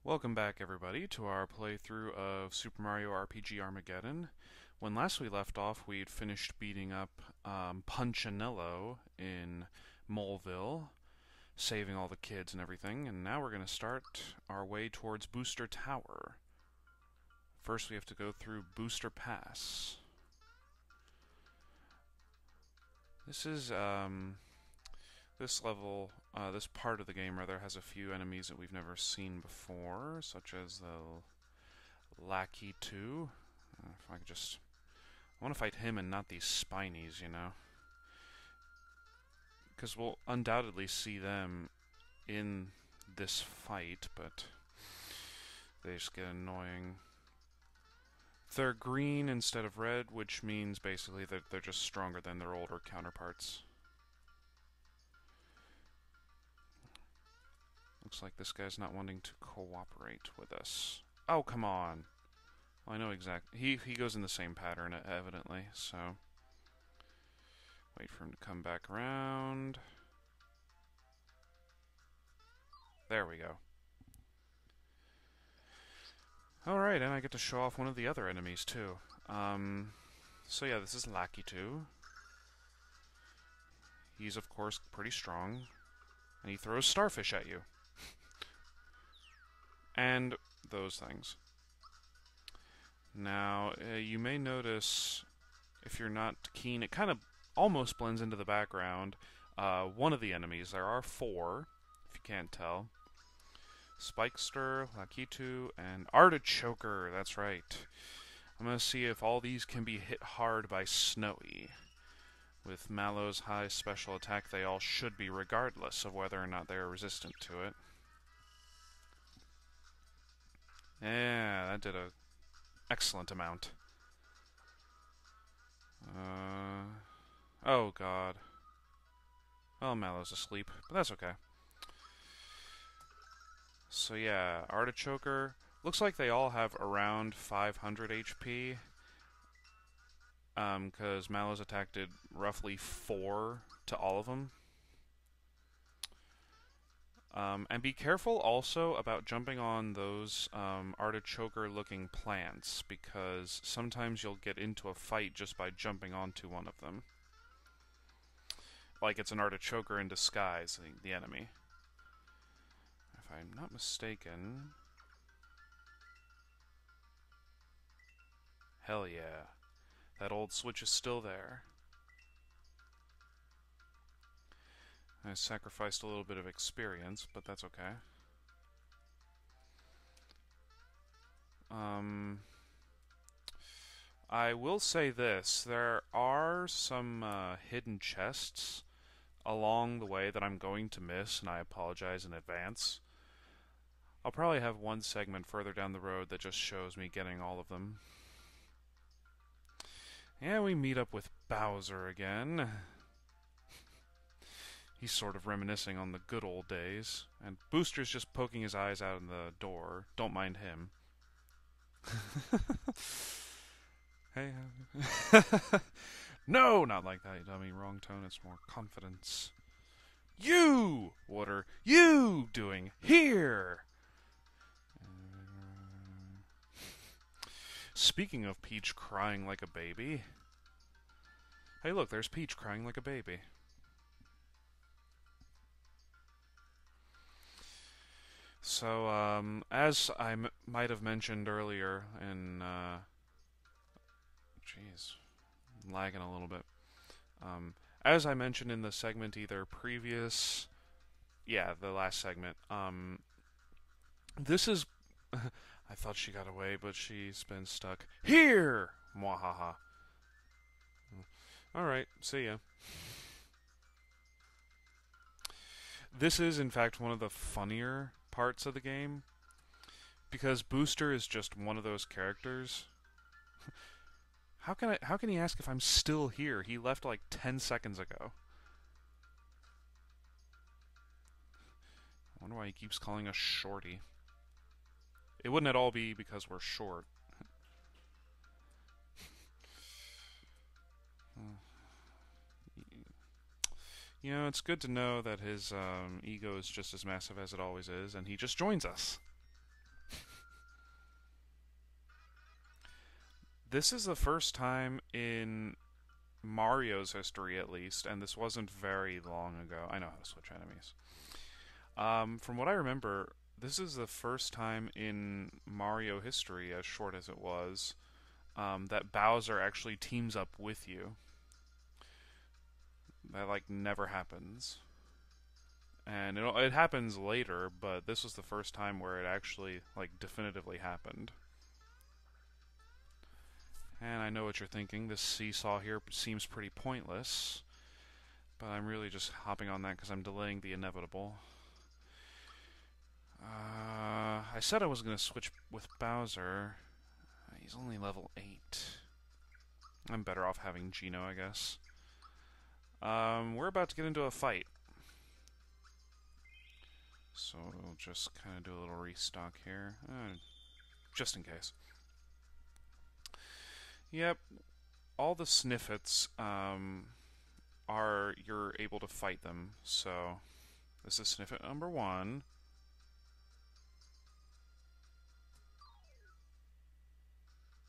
Welcome back, everybody, to our playthrough of Super Mario RPG Armageddon. When last we left off, we'd finished beating up Punchinello in Moleville, saving all the kids and everything, and now we're going to start our way towards Booster Tower. First, we have to go through Booster Pass. This is, this part of the game, rather, has a few enemies that we've never seen before, such as the Lackey 2. If I could just... I want to fight him and not these Spinies, you know? Because we'll undoubtedly see them in this fight, but they just get annoying. They're green instead of red, which means basically that they're just stronger than their older counterparts. Looks like this guy's not wanting to cooperate with us. Oh, come on. Well, I know exactly. He goes in the same pattern, evidently, so... Wait for him to come back around. There we go. Alright, and I get to show off one of the other enemies, too. So yeah, this is Lackey 2. He's, of course, pretty strong. And he throws starfish at you. And those things. Now, you may notice, if you're not keen, it kind of almost blends into the background. One of the enemies, there are 4, if you can't tell. Spikester, Lakitu, and Artichoker, that's right. I'm going to see if all these can be hit hard by Snowy. With Mallow's high special attack, they all should be, regardless of whether or not they are resistant to it. Yeah, that did a excellent amount. Oh god. Well, Mallow's asleep, but that's okay. So yeah, Artichoker. Looks like they all have around 500 HP. Because Mallow's attack did roughly 4 to all of them. And be careful also about jumping on those artichoker-looking plants, because sometimes you'll get into a fight just by jumping onto one of them. Like it's an artichoker in disguise, the enemy. If I'm not mistaken... Hell yeah. That old switch is still there. I sacrificed a little bit of experience, but that's okay. I will say this. There are some hidden chests along the way that I'm going to miss, and I apologize in advance. I'll probably have one segment further down the road that just shows me getting all of them. Yeah, we meet up with Bowser again. He's sort of reminiscing on the good old days. And Booster's just poking his eyes out in the door. Don't mind him. Hey. No, not like that, you dummy. Wrong tone. It's more confidence. You! What are you doing here? Speaking of Peach crying like a baby. Hey, look, there's Peach crying like a baby. So, as I might have mentioned earlier in, jeez, I'm lagging a little bit. As I mentioned in the segment either previous, yeah, the last segment, this is, I thought she got away, but she's been stuck. Here! Mwahaha. Alright, see ya. This is, in fact, one of the funnier parts of the game, because Booster is just one of those characters. How can he ask if I'm still here? He left like 10 seconds ago. I wonder why he keeps calling us shorty. It wouldn't at all be because we're short. You know, it's good to know that his ego is just as massive as it always is, and he just joins us. This is the first time in Mario's history, at least, and this wasn't very long ago. I know how to switch enemies. From what I remember, this is the first time in Mario history, as short as it was, that Bowser actually teams up with you. That, like, never happens. And it happens later, but this was the first time where it actually, like, definitively happened. And I know what you're thinking. This seesaw here seems pretty pointless. But I'm really just hopping on that because I'm delaying the inevitable. I said I was going to switch with Bowser. He's only level 8. I'm better off having Geno, I guess. We're about to get into a fight. So we'll just kind of do a little restock here. Just in case. Yep. All the Sniffits, you're able to fight them. So, this is Sniffit number 1.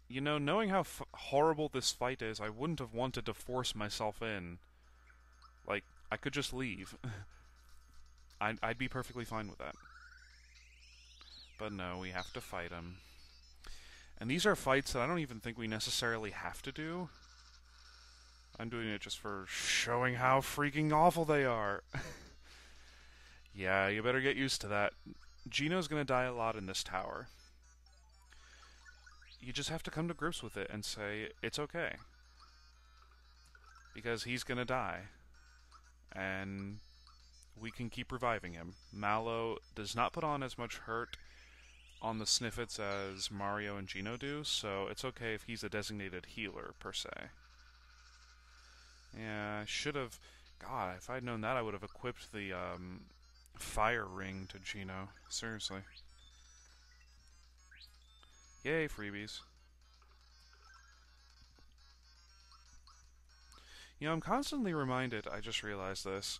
You know, knowing how horrible this fight is, I wouldn't have wanted to force myself in. Like, I could just leave. I'd be perfectly fine with that. But no, we have to fight him. And these are fights that I don't even think we necessarily have to do. I'm doing it just for showing how freaking awful they are. Yeah, you better get used to that. Geno's gonna die a lot in this tower. You just have to come to grips with it and say, it's okay. Because he's gonna die. And we can keep reviving him. Mallow does not put on as much hurt on the Sniffits as Mario and Geno do, so it's okay if he's a designated healer, per se. Yeah, I should have... God, if I'd known that, I would have equipped the fire ring to Geno. Seriously. Yay, freebies. You know, I'm constantly reminded, I just realized this,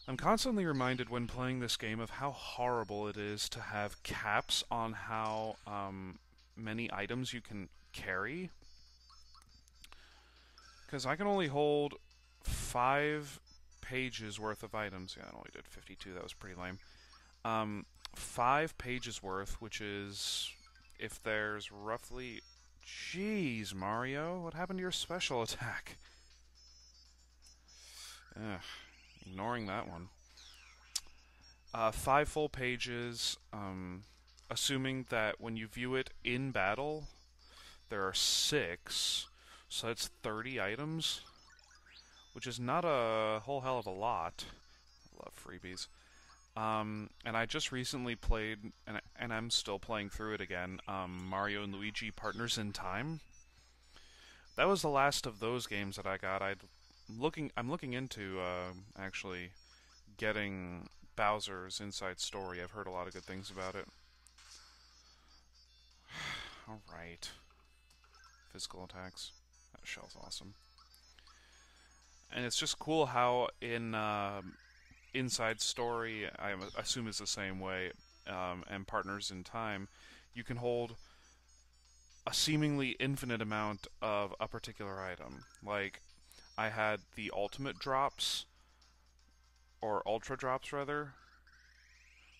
I'm constantly reminded when playing this game of how horrible it is to have caps on how many items you can carry. Because I can only hold 5 pages worth of items. Yeah, I only did 52, that was pretty lame. 5 pages worth, which is, if there's roughly... Jeez, Mario, what happened to your special attack? Ugh. Ignoring that one. 5 full pages, assuming that when you view it in battle, there are 6, so that's 30 items, which is not a whole hell of a lot. I love freebies. And I just recently played, and I'm still playing through it again, Mario and Luigi Partners in Time. That was the last of those games that I got. I'm looking into actually getting Bowser's Inside Story. I've heard a lot of good things about it. Alright. Physical attacks. That shell's awesome. And it's just cool how in Inside Story, I assume is the same way, and Partners in Time, you can hold a seemingly infinite amount of a particular item. Like, I had the ultimate drops, or ultra drops rather,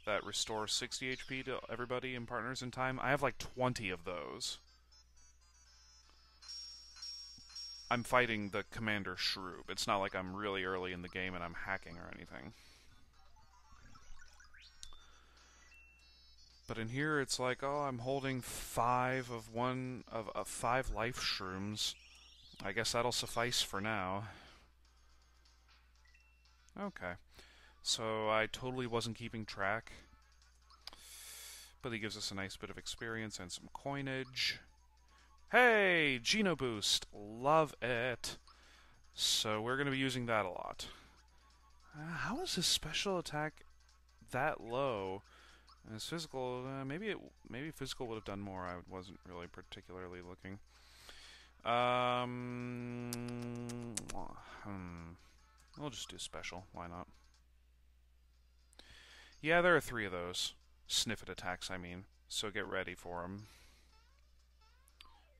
that restore 60 HP to everybody in Partners in Time. I have like 20 of those. I'm fighting the Commander Shroob. It's not like I'm really early in the game and I'm hacking or anything. But in here it's like, oh, I'm holding 5 of 5 life shrooms. I guess that'll suffice for now. Okay. So I totally wasn't keeping track. But he gives us a nice bit of experience and some coinage. Hey! Geno Boost! Love it! So we're going to be using that a lot. How is his special attack that low? And his physical, maybe physical would have done more. I wasn't really particularly looking. We'll just do special. Why not? Yeah, there are 3 of those. Sniffit attacks, I mean. So get ready for them.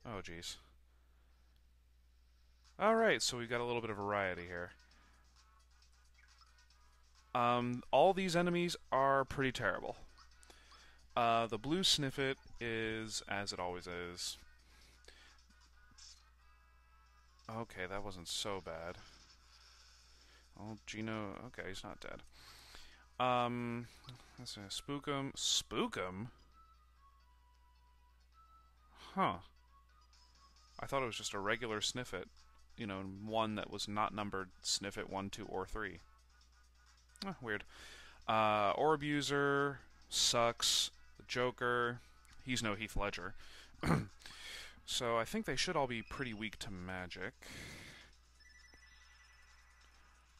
Oh, jeez. Alright, so we've got a little bit of variety here. All these enemies are pretty terrible. The blue Sniffit is as it always is. Okay, that wasn't so bad. Oh, Gino... Okay, he's not dead. Let's see. Spookum. Spookum? Huh. I thought it was just a regular Sniffit. You know, one that was not numbered Sniffit 1, 2, or 3. Oh, weird. Orb User sucks. The Joker, he's no Heath Ledger. So I think they should all be pretty weak to magic.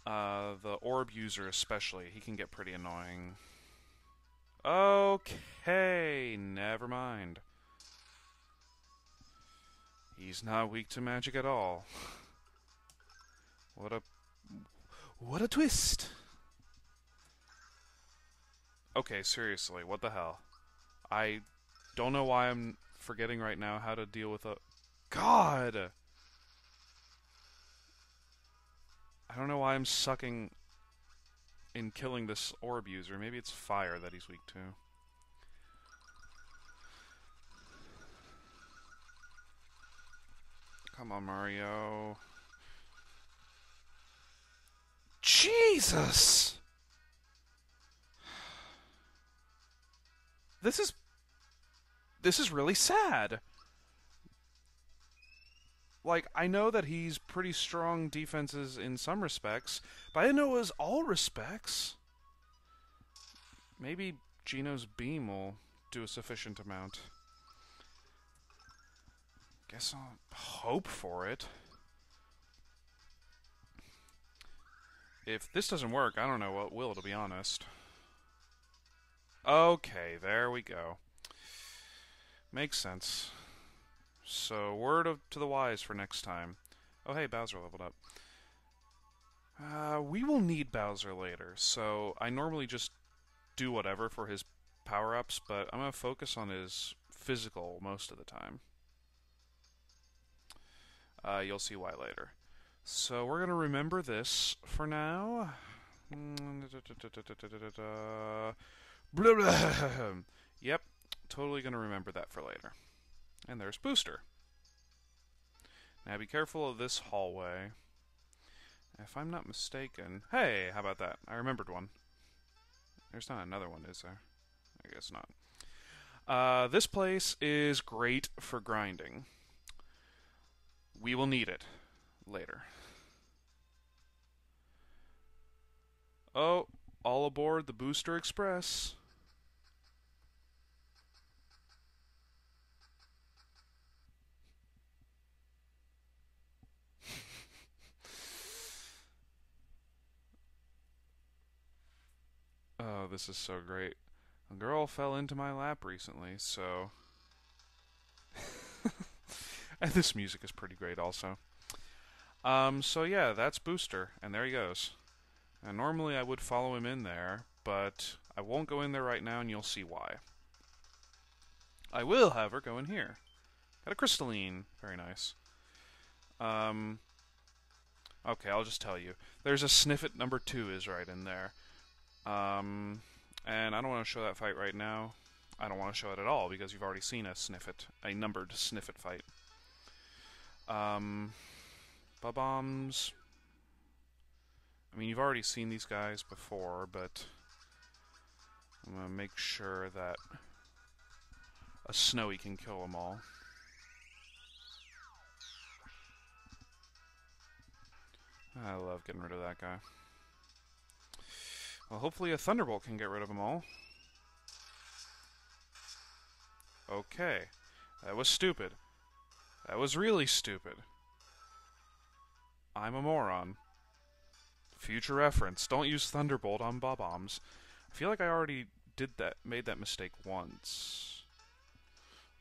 The Orb User especially, he can get pretty annoying. Okay, never mind. He's not weak to magic at all. What a twist! Okay, seriously, what the hell? I don't know why I'm forgetting right now how to deal with a... God! I don't know why I'm sucking in killing this Orb User. Maybe it's fire that he's weak to. Come on, Mario. Jesus! This is really sad. Like, I know that he's pretty strong defenses in some respects, but I didn't know it was all respects. Maybe Gino's beam will do a sufficient amount. Guess I'll hope for it. If this doesn't work, I don't know what will, to be honest. Okay, there we go. Makes sense. So, to the wise for next time. Oh, hey, Bowser leveled up. We will need Bowser later, so I normally just do whatever for his power-ups, but I'm going to focus on his physical most of the time. You'll see why later. So, we're going to remember this for now. Yep, totally going to remember that for later. And there's Booster. Now be careful of this hallway. If I'm not mistaken... Hey, how about that? I remembered one. There's not another one, is there? I guess not. This place is great for grinding. We will need it later. Oh, all aboard the Booster Express. Oh, this is so great. A girl fell into my lap recently, so... And this music is pretty great also. So yeah, that's Booster, and there he goes. And normally I would follow him in there, but I won't go in there right now, and you'll see why. I will, however, go in here. Got a crystalline. Very nice. Okay, I'll just tell you. There's a Sniffit number 2 is right in there. And I don't want to show that fight right now. I don't want to show it at all, because you've already seen a numbered Sniffit fight. Bob-ombs. I mean, you've already seen these guys before, but I'm going to make sure that a Snowy can kill them all. I love getting rid of that guy. Well, hopefully a Thunderbolt can get rid of them all. Okay. That was stupid. That was really stupid. I'm a moron. Future reference. Don't use Thunderbolt on Bob-ombs. I feel like I already made that mistake once.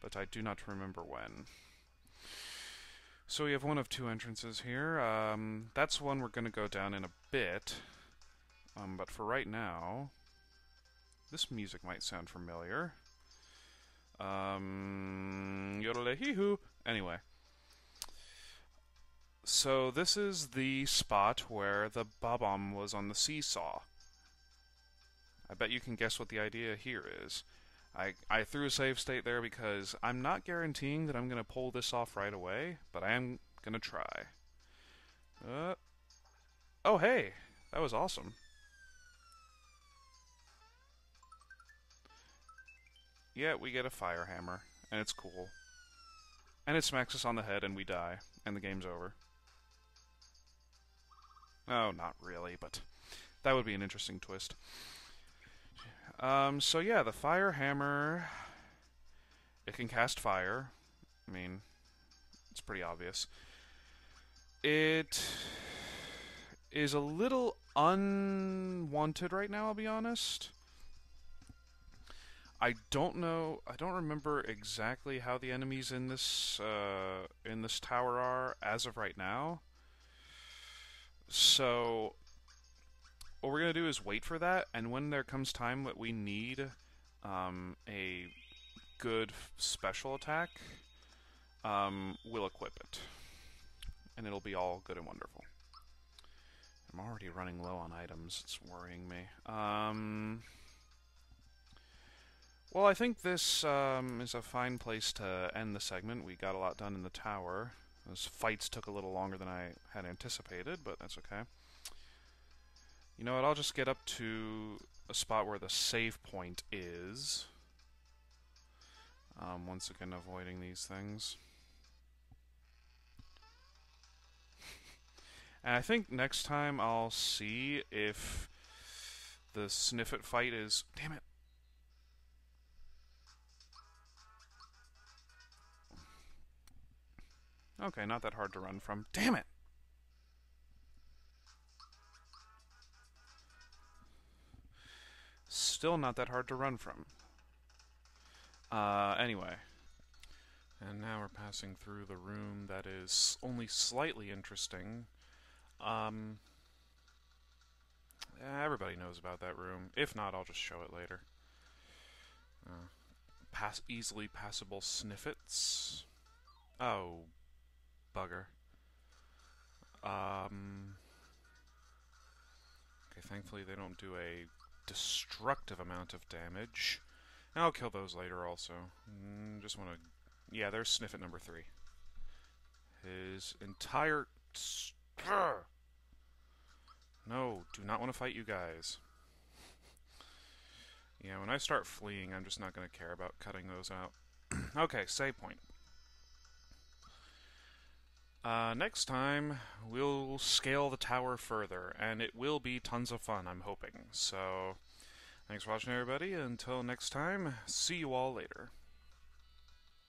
But I do not remember when. So we have one of two entrances here. That's one we're going to go down in a bit. But for right now, this music might sound familiar. Yodel-hee-hoo. Anyway. So this is the spot where the Bob-omb was on the seesaw. I bet you can guess what the idea here is. I threw a save state there because I'm not guaranteeing that I'm going to pull this off right away, but I am going to try. Oh, hey! That was awesome. Yeah, we get a fire hammer, and it's cool. And it smacks us on the head and we die, and the game's over. Oh, not really, but that would be an interesting twist. So yeah, the fire hammer, it can cast fire. I mean, it's pretty obvious. It is a little unwanted right now, I'll be honest. I don't remember exactly how the enemies in this tower are as of right now. So what we're going to do is wait for that, and when there comes time that we need a good special attack, we'll equip it. And it'll be all good and wonderful. I'm already running low on items. It's worrying me. Well, I think this is a fine place to end the segment. We got a lot done in the tower. Those fights took a little longer than I had anticipated, but that's okay. You know what, I'll just get up to a spot where the save point is. Once again, avoiding these things. And I think next time I'll see if the Sniffit fight is... Damn it! Okay, not that hard to run from. Damn it! Still not that hard to run from. Anyway. And now we're passing through the room that is only slightly interesting. Everybody knows about that room. If not, I'll just show it later. Easily passable Sniffits. Oh, bugger. Okay, thankfully they don't do a destructive amount of damage. I'll kill those later also. Just want to... Yeah, there's Sniffit number 3. His entire... No, do not want to fight you guys. Yeah, when I start fleeing, I'm just not going to care about cutting those out. Okay, save point. Next time, we'll scale the tower further, and it will be tons of fun, I'm hoping. So, thanks for watching, everybody. Until next time, see you all later.